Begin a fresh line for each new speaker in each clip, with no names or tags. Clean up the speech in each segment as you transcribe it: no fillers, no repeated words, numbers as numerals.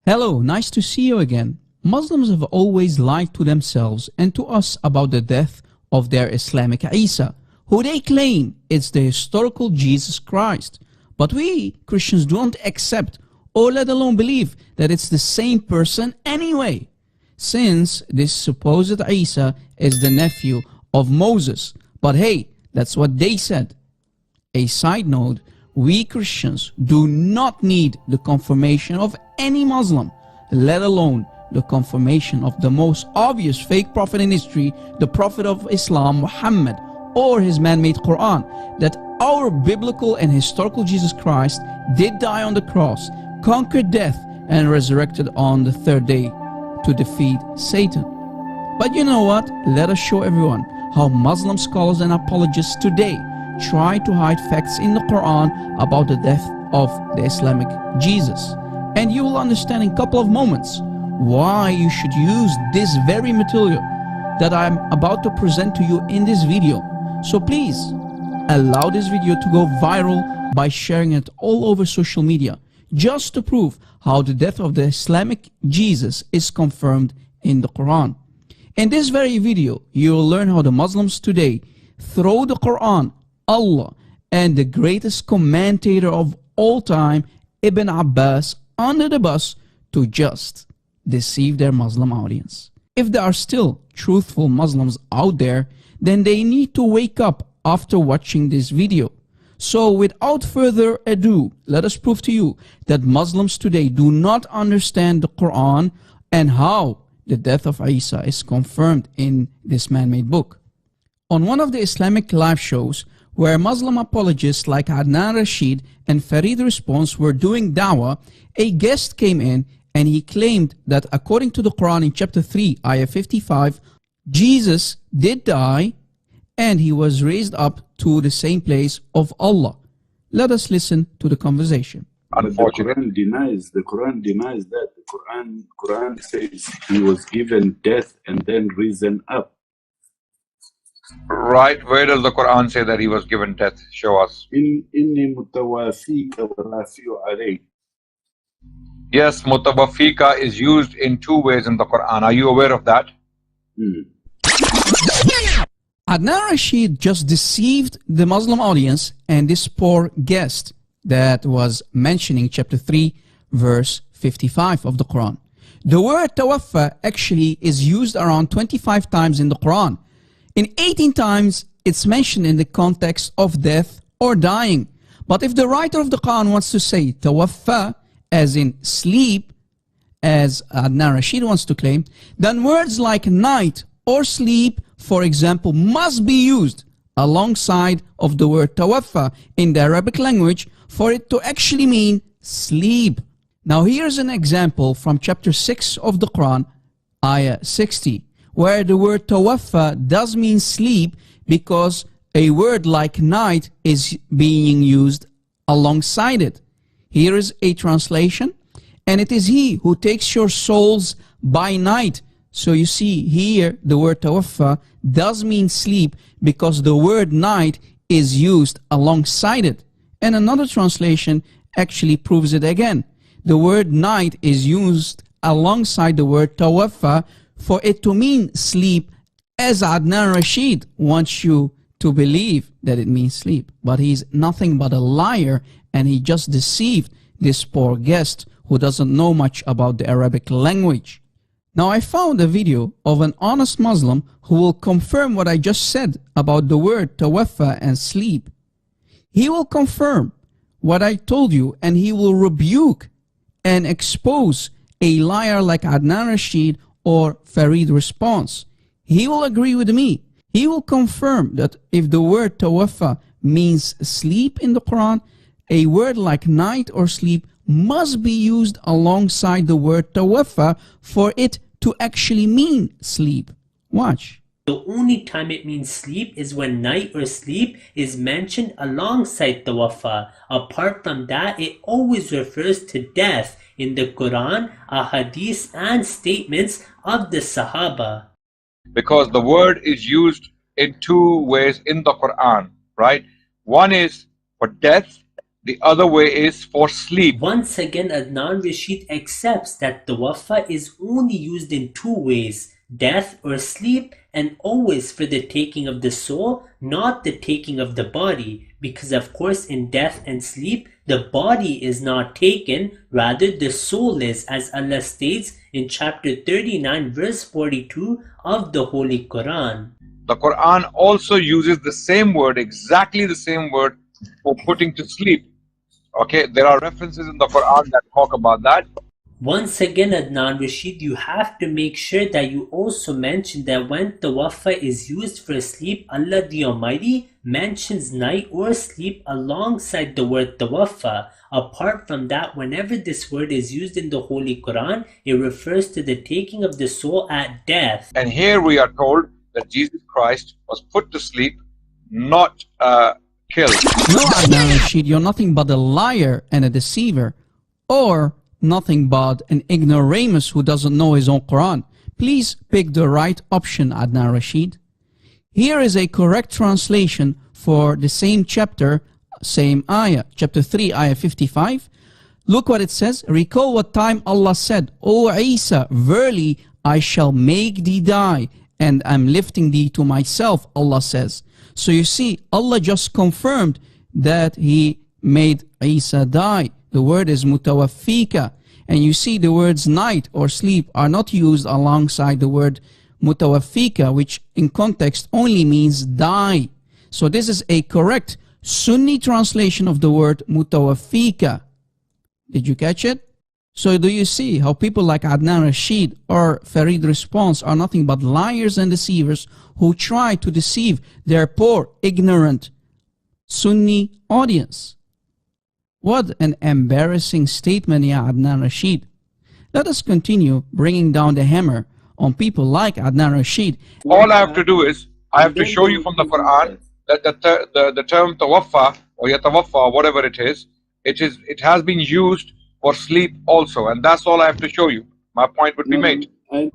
Hello, nice to see you again. Muslims have always lied to themselves and to us about the death of their Islamic Isa, who they claim is the historical Jesus Christ. But we Christians don't accept or let alone believe that it's the same person anyway, since this supposed Isa is the nephew of Moses. But hey, that's what they said. A side note, we Christians do not need the confirmation of any Muslim, let alone the confirmation of the most obvious fake prophet in history, the Prophet of Islam, Muhammad, or his man-made Quran, that our biblical and historical Jesus Christ did die on the cross, conquered death, and resurrected on the third day to defeat Satan. But you know what? Let us show everyone how Muslim scholars and apologists today try to hide facts in the Quran about the death of the Islamic Jesus. And you will understand in a couple of moments why you should use this very material that I'm about to present to you in this video. So please allow this video to go viral by sharing it all over social media, just to prove how the death of the Islamic Jesus is confirmed in the Quran. In this very video, you will learn how the Muslims today throw the Quran, Allah, and the greatest commentator of all time, Ibn Abbas, under the bus to just deceive their Muslim audience. If there are still truthful Muslims out there, then they need to wake up after watching this video. So without further ado, let us prove to you that Muslims today do not understand the Quran and how the death of Isa is confirmed in this man-made book. On one of the Islamic live shows, where Muslim apologists like Adnan Rashid and Farid Response were doing dawah, a guest came in and he claimed that according to the Quran in chapter 3, ayah 55, Jesus did die and he was raised up to the same place of Allah. Let us listen to the conversation.
Unfortunately, the Quran denies that. The Quran says he was given death and then risen up.
Right, where does the Quran say that he was given death? Show us.
Inni mutawafika wa rafi'u alayk.
Yes, mutawafika is used in two ways in the Quran. Are you aware of that?
Adnan Rashid just deceived the Muslim audience and this poor guest that was mentioning chapter 3 verse 55 of the Quran. The word tawaffa actually is used around 25 times in the Quran. In 18 times it's mentioned in the context of death or dying. But if the writer of the Quran wants to say tawaffa as in sleep, as Adnan Rashid wants to claim, then words like night or sleep, for example, must be used alongside of the word tawaffa in the Arabic language for it to actually mean sleep. Now here's an example from chapter 6 of the Quran, ayah 60, where the word tawaffa does mean sleep because a word like night is being used alongside it. Here is a translation, and it is he who takes your souls by night. So you see here the word tawaffa does mean sleep because the word night is used alongside it. And another translation actually proves it again. The word night is used alongside the word tawaffa for it to mean sleep, as Adnan Rashid wants you to believe that it means sleep. But he's nothing but a liar, and he just deceived this poor guest who doesn't know much about the Arabic language. Now I found a video of an honest Muslim who will confirm what I just said about the word tawaffa and sleep. He will confirm what I told you, and he will rebuke and expose a liar like Adnan Rashid or Farid Response. He will agree with me. He will confirm that if the word tawaffa means sleep in the Quran, a word like night or sleep must be used alongside the word tawaffa for it to actually mean sleep. Watch.
The only time it means sleep is when night or sleep is mentioned alongside tawaffa. Apart from that, it always refers to death in the Quran, ahadith, and statements of the Sahaba.
Because the word is used in two ways in the Quran, right? One is for death, The other way is for sleep.
Once again, Adnan Rashid accepts that tawaffa is only used in two ways, death or sleep, and always for the taking of the soul, not the taking of the body, because of course in death and sleep, the body is not taken, rather the soul is, as Allah states in chapter 39 verse 42 of the Holy Quran.
The Quran also uses the same word, exactly the same word, for putting to sleep. Okay, there are references in the Quran that talk about that.
Once again, Adnan Rashid, you have to make sure that you also mention that when tawaffa is used for sleep, Allah the Almighty mentions night or sleep alongside the word tawaffa. Apart from that, whenever this word is used in the Holy Quran, it refers to the taking of the soul at death.
And here we are told that Jesus Christ was put to sleep, not killed.
No, Adnan Rashid, you're nothing but a liar and a deceiver, or nothing but an ignoramus who doesn't know his own Quran. Please pick the right option, Adnan Rashid. Here is a correct translation for the same chapter, same ayah, chapter 3, ayah 55. Look what it says. Recall what time Allah said, O Isa, verily I shall make thee die, and I'm lifting thee to myself, Allah says. So you see, Allah just confirmed that He made Isa die. The word is mutawaffika. And you see the words night or sleep are not used alongside the word mutawaffika, which in context only means die. So this is a correct Sunni translation of the word mutawaffika. Did you catch it? So do you see how people like Adnan Rashid or Farid Response are nothing but liars and deceivers who try to deceive their poor, ignorant Sunni audience? What an embarrassing statement, ya Adnan Rashid. Let us continue bringing down the hammer on people like Adnan Rashid.
All I have to do is, I have to show you from the Quran that the term tawaffa or yatawaffa or whatever it it has been used for sleep also, and that's all I have to show you. My point would be made.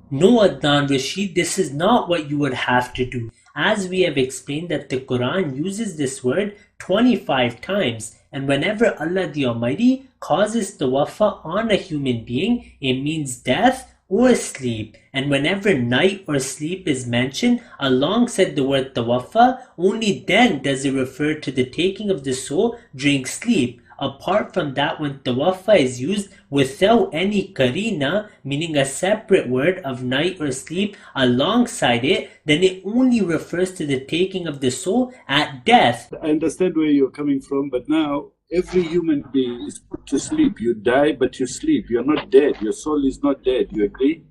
No, Adnan Rashid, this is not what you would have to do. As we have explained that the Quran uses this word 25 times, and whenever Allah the Almighty causes tawaffa on a human being, it means death or sleep. And whenever night or sleep is mentioned alongside the word tawaffa, only then does it refer to the taking of the soul during sleep. Apart from that, when tawaffa is used without any karina, meaning a separate word of night or sleep alongside it, then it only refers to the taking of the soul at death.
I understand where you're coming from, but now every human being is put to sleep. You die, but you sleep. You're not dead. Your soul is not dead. You agree?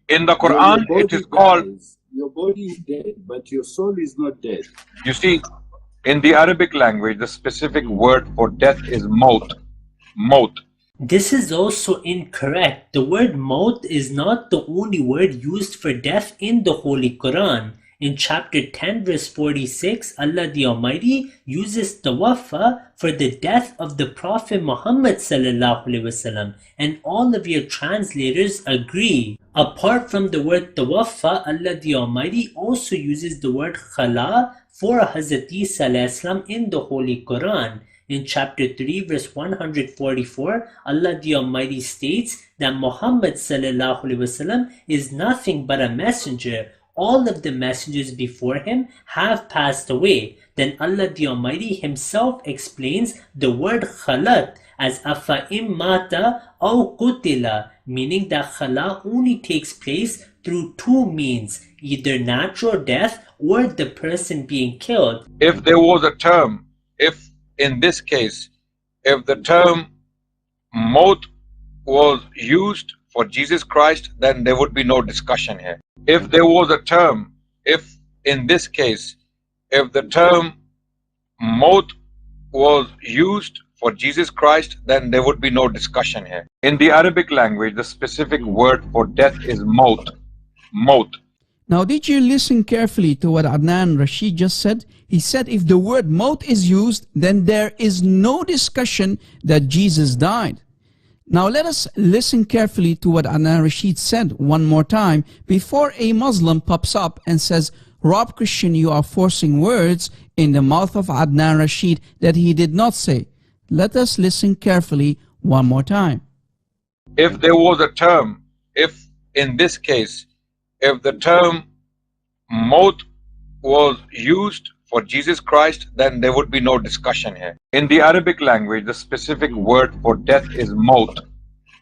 In the Quran, it is called...
Your body is dead, but your soul is not dead.
You see, in the Arabic language, the specific word for death is maut. Maut.
This is also incorrect. The word maut is not the only word used for death in the Holy Quran. In chapter 10 verse 46, Allah the Almighty uses tawaffa for the death of the Prophet Muhammad sallallahu alaihi wasallam, and all of your translators agree. Apart from the word tawaffa, Allah the Almighty also uses the word khala for Hazrat Isa alayhi salam in the Holy Quran. In chapter 3 verse 144, Allah the Almighty states that Muhammad sallallahu alaihi wasallam is nothing but a messenger. All of the messengers before him have passed away. Then Allah the Almighty Himself explains the word khalat as afa'im mata aw qutila, meaning that khala only takes place through two means, either natural death or the person being killed.
If there was a term, if in this case, if the term maut was used for Jesus Christ, then there would be no discussion here. If there was a term, if in this case, if the term maut was used for Jesus Christ, then there would be no discussion here. In the Arabic language, the specific word for death is maut. Maut.
Now, did you listen carefully to what Adnan Rashid just said? He said if the word maut is used, then there is no discussion that Jesus died. Now let us listen carefully to what Adnan Rashid said one more time before a Muslim pops up and says, Rob Christian, you are forcing words in the mouth of Adnan Rashid that he did not say. Let us listen carefully one more time.
If there was a term, if in this case, if the term maut was used for Jesus Christ, then there would be no discussion here. In the Arabic language, the specific word for death is maut.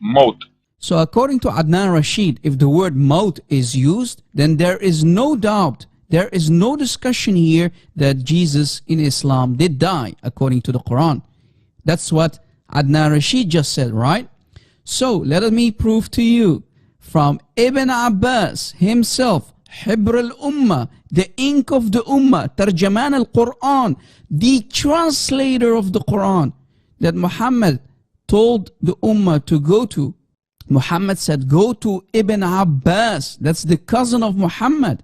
Maut.
So according to Adnan Rashid, if the word maut is used, then there is no doubt, there is no discussion here that Jesus in Islam did die according to the Quran. That's what Adnan Rashid just said, right? So let me prove to you from Ibn Abbas himself, Hibr al-Ummah, the ink of the Ummah, Tarjaman al-Quran, the translator of the Quran, that Muhammad told the Ummah to go to. Muhammad said, go to Ibn Abbas, that's the cousin of Muhammad,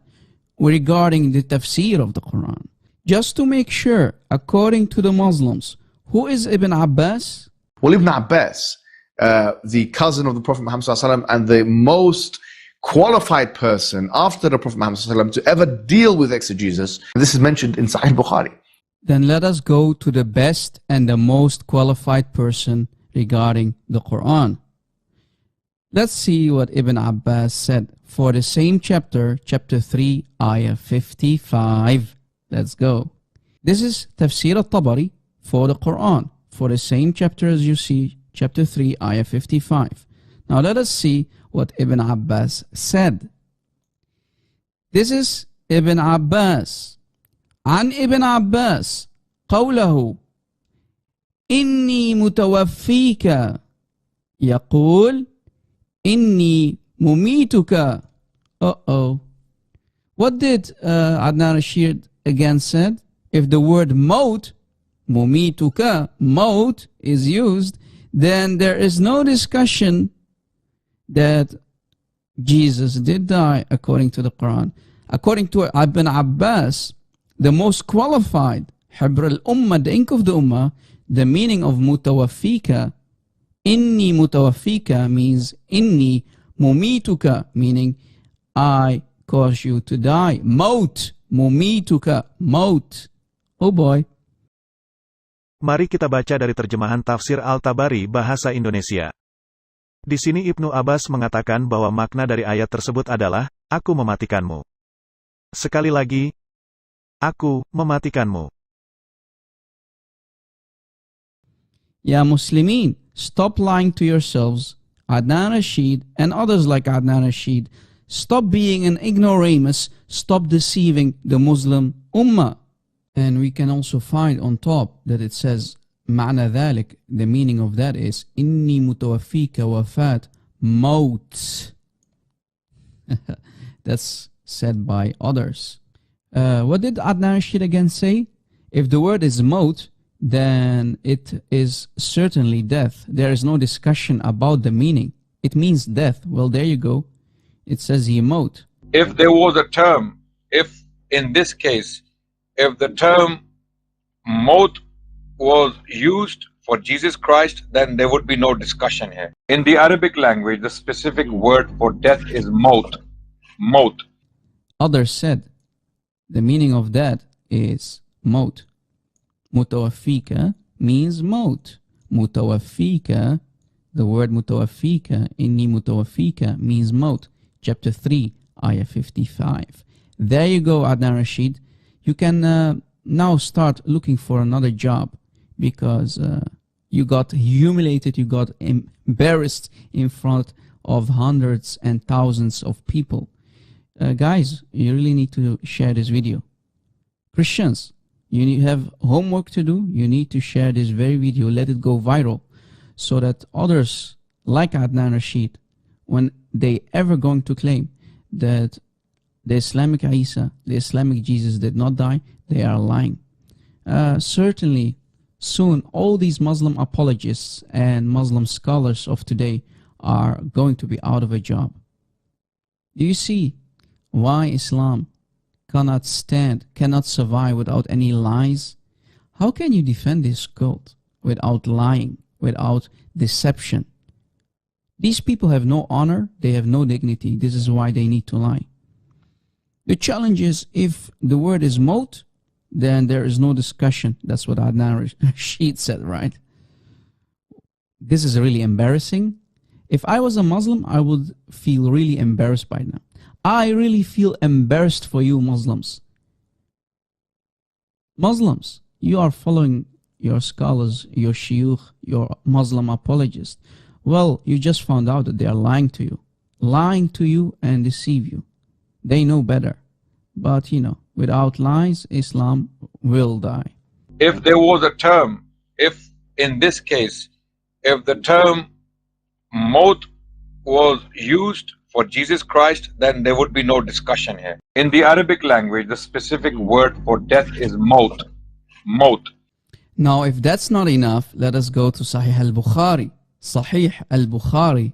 regarding the tafsir of the Quran. Just to make sure, according to the Muslims, who is Ibn Abbas?
Well, Ibn Abbas, the cousin of the Prophet Muhammad ﷺ, and the most qualified person after the Prophet Muhammad ﷺ to ever deal with exegesis. This is mentioned in Sahih Bukhari.
Then let us go to the best and the most qualified person regarding the Quran. Let's see what Ibn Abbas said for the same chapter, chapter 3, ayah 55. Let's go. This is Tafsir al-Tabari for the Quran, for the same chapter as you see, chapter 3, ayah 55. Now let us see what Ibn Abbas said. This is Ibn Abbas. عن ابن عباس قوله إني متوفيك يقول إني مميتك. What did Adnan Rashid again said? If the word maut, mumituka, maut, is used, then there is no discussion that Jesus did die according to the Quran. According to Ibn Abbas, the most qualified, Hibr al-Ummah, the ink of the Ummah, the meaning of mutawafika, inni mutawafika means inni mumituka, meaning I cause you to die. Maut, mumituka, maut. Oh boy.
Mari kita baca dari terjemahan tafsir Al-Tabari bahasa Indonesia. Di sini Ibnu Abbas mengatakan bahwa makna dari ayat tersebut adalah, aku mematikanmu. Sekali lagi, aku mematikanmu.
Ya Muslimin, stop lying to yourselves. Adnan Rashid and others like Adnan Rashid, stop being an ignoramus, stop deceiving the Muslim Ummah. And we can also find on top that it says, معنى ذلك, the meaning of that is, إني متوفيك وفاة موت. That's said by others. What did Adnan Rashid again say? If the word is maut, then it is certainly death. There is no discussion about the meaning. It means death. Well, there you go. It says he maut.
If there was a term, if in this case, if the term maut was used for Jesus Christ, then there would be no discussion here. In the Arabic language, the specific word for death is maut. Maut.
Others said the meaning of that is maut. Mutawafika means maut. Mutawafika, the word mutawafika, inni mutawafika, means maut. Chapter 3, ayah 55. There you go, Adnan Rashid. You can now start looking for another job because you got humiliated, you got embarrassed in front of hundreds and thousands of people. Guys, you really need to share this video. Christians, you have homework to do. You need to share this very video, let it go viral, so that others like Adnan Rashid, when they ever going to claim that the Islamic Isa, the Islamic Jesus did not die, they are lying. Certainly, soon all these Muslim apologists and Muslim scholars of today are going to be out of a job. Do you see why Islam cannot stand, cannot survive without any lies? How can you defend this cult without lying, without deception? These people have no honor, they have no dignity. This is why they need to lie. The challenge is, if the word is maut, then there is no discussion. That's what Adnan Rashid said, right? This is really embarrassing. If I was a Muslim, I would feel really embarrassed by now. I really feel embarrassed for you Muslims. Muslims, you are following your scholars, your shuyukh, your Muslim apologists. Well, you just found out that they are lying to you and deceive you. They know better. But, without lies, Islam will die.
If there was a term, if in this case, if the term maut was used for Jesus Christ, then there would be no discussion here. In the Arabic language, the specific word for death is maut. Maut.
Now, if that's not enough, let us go to Sahih al-Bukhari. Sahih al-Bukhari.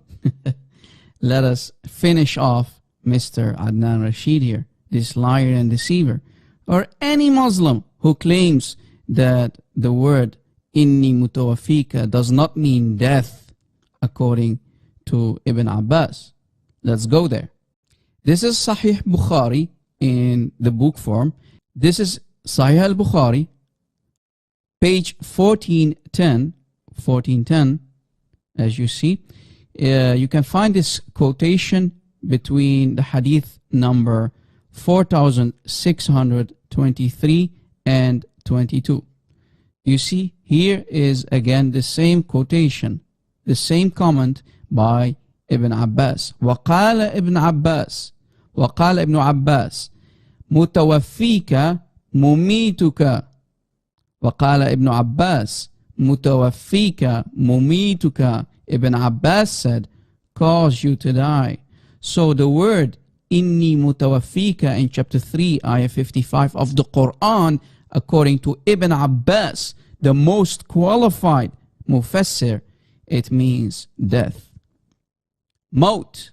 Let us finish off Mr. Adnan Rashid here, this liar and deceiver, or any Muslim who claims that the word inni mutawafika does not mean death, according to Ibn Abbas. Let's go there. This is Sahih Bukhari in the book form. This is Sahih al-Bukhari, page 1410, as you see. You can find this quotation between the hadith number 4623 and 22. You see, here is again the same quotation, the same comment by Ibn Abbas. وقال ابن عباس متوفيك مميتك. وقال ابن عباس متوفيك مميتك. Ibn Abbas said, cause you to die. So the word inni mutawafika in chapter 3, ayah 55 of the Quran, according to Ibn Abbas, the most qualified mufassir, it means death. Maut,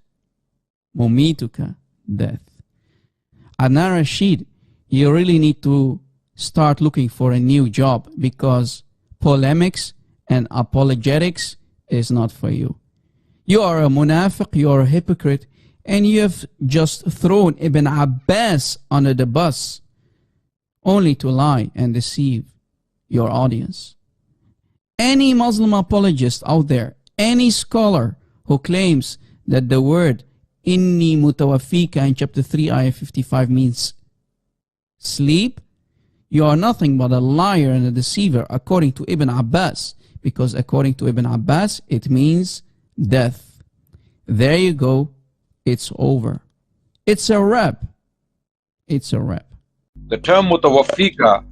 mumituka, death. Adnan Rashid, you really need to start looking for a new job, because polemics and apologetics is not for you. You are a munafiq, you are a hypocrite, and you have just thrown Ibn Abbas under the bus only to lie and deceive your audience. Any Muslim apologist out there, any scholar who claims that the word inni mutawafika in chapter 3 ayah 55 means sleep, you are nothing but a liar and a deceiver according to Ibn Abbas, because according to Ibn Abbas it means death. There you go. It's over. It's a wrap. It's a wrap.
The term mutawafika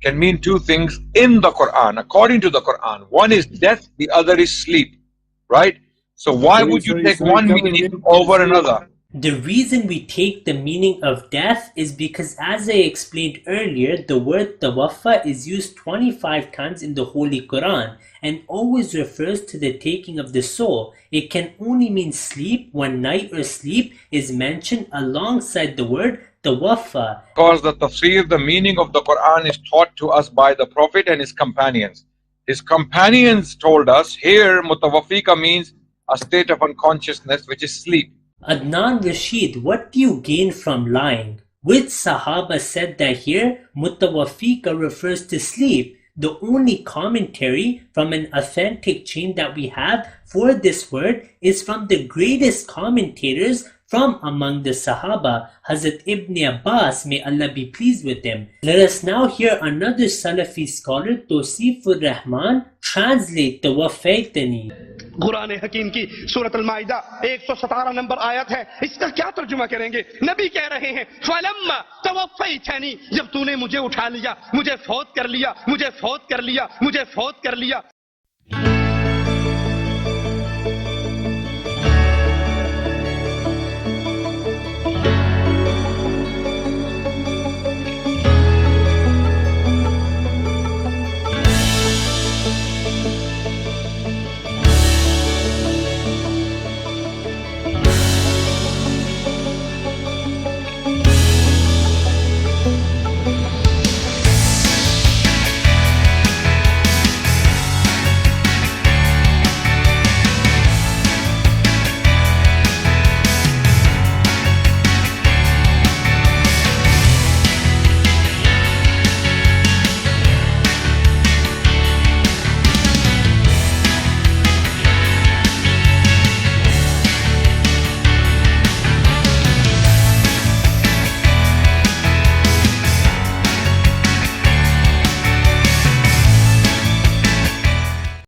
can mean two things in the Quran, according to the Quran. One is death, the other is sleep, right? So why would you take one meaning over another?
The reason we take the meaning of death is because, as I explained earlier, the word tawaffa is used 25 times in the Holy Quran and always refers to the taking of the soul. It can only mean sleep when night or sleep is mentioned alongside the word tawaffa.
Because the tafsir, the meaning of the Quran, is taught to us by the Prophet and his companions. His companions told us here mutawafika means a state of unconsciousness, which is sleep.
Adnan Rashid, what do you gain from lying? Which Sahaba said that here mutawafika refers to sleep? The only commentary from an authentic chain that we have for this word is from the greatest commentators from among the Sahaba, Hazrat Ibn Abbas, may Allah be pleased with him. Let us now hear another Salafi scholar, Tosifur Rahman, translate the Wafaitani.
Quran हकीम की सूरत अल-माइदा 117 number आयत है, इसका क्या तर्जुमा करेंगे? नबी कह रहे हैं फलम्मा तवफ़ैतनी, जब तूने मुझे उठा लिया, मुझे फौत कर लिया, मुझे फौत कर लिया, मुझे फौत कर लिया।